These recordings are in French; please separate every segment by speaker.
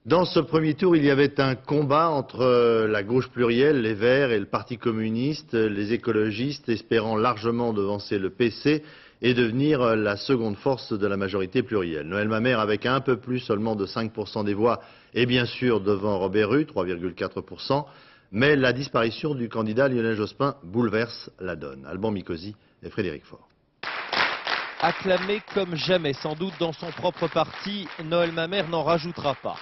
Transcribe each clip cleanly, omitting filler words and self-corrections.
Speaker 1: Dans ce premier tour, il y avait un combat entre la gauche plurielle, les Verts et le Parti communiste, les écologistes espérant largement devancer le PC et devenir la seconde force de la majorité plurielle. Noël Mamère, avec un peu plus seulement de 5% des voix, est bien sûr devant Robert Rue, 3,4%, mais la disparition du candidat Lionel Jospin bouleverse la donne. Alban Mikosi et Frédéric Faure.
Speaker 2: Acclamé comme jamais, sans doute dans son propre parti, Noël Mamère n'en rajoutera pas.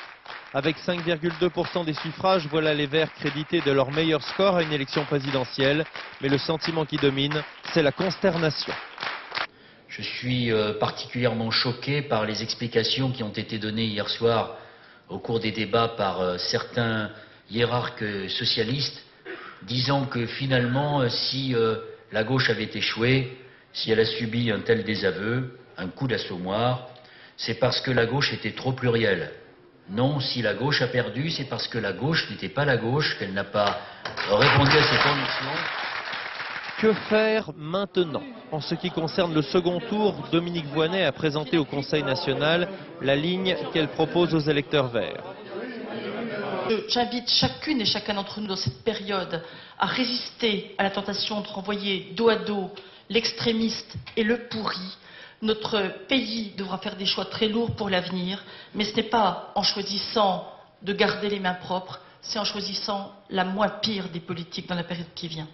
Speaker 2: Avec 5,2% des suffrages, voilà les Verts crédités de leur meilleur score à une élection présidentielle. Mais le sentiment qui domine, c'est la consternation.
Speaker 3: Je suis particulièrement choqué par les explications qui ont été données hier soir au cours des débats par certains hiérarques socialistes, disant que finalement, si la gauche avait échoué, si elle a subi un tel désaveu, un coup d'assommoir, c'est parce que la gauche était trop plurielle. Non, si la gauche a perdu, c'est parce que la gauche n'était pas la gauche, qu'elle n'a pas répondu à ses conditions.
Speaker 2: Que faire maintenant? En ce qui concerne le second tour, Dominique Voynet a présenté au Conseil national la ligne qu'elle propose aux électeurs verts.
Speaker 4: J'invite chacune et chacun d'entre nous dans cette période à résister à la tentation de renvoyer dos à dos l'extrémiste et le pourri. Notre pays devra faire des choix très lourds pour l'avenir, mais ce n'est pas en choisissant de garder les mains propres, c'est en choisissant la moins pire des politiques dans la période qui vient.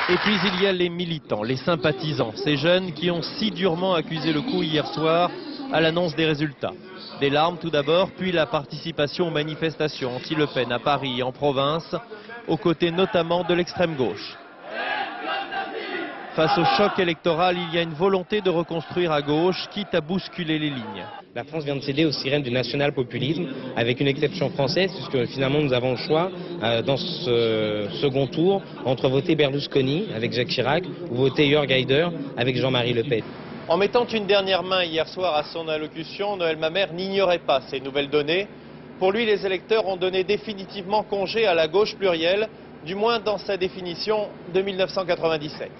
Speaker 2: Et puis il y a les militants, les sympathisants, ces jeunes qui ont si durement accusé le coup hier soir à l'annonce des résultats. Des larmes tout d'abord, puis la participation aux manifestations anti-Le Pen à Paris et en province, aux côtés notamment de l'extrême gauche. Face au choc électoral, il y a une volonté de reconstruire à gauche, quitte à bousculer les lignes.
Speaker 5: La France vient de céder aux sirènes du national-populisme, avec une exception française, puisque finalement nous avons le choix, dans ce second tour, entre voter Berlusconi avec Jacques Chirac, ou voter Jörg Haider avec Jean-Marie Le Pen.
Speaker 2: En mettant une dernière main hier soir à son allocution, Noël Mamère n'ignorait pas ces nouvelles données. Pour lui, les électeurs ont donné définitivement congé à la gauche plurielle, du moins dans sa définition de 1997.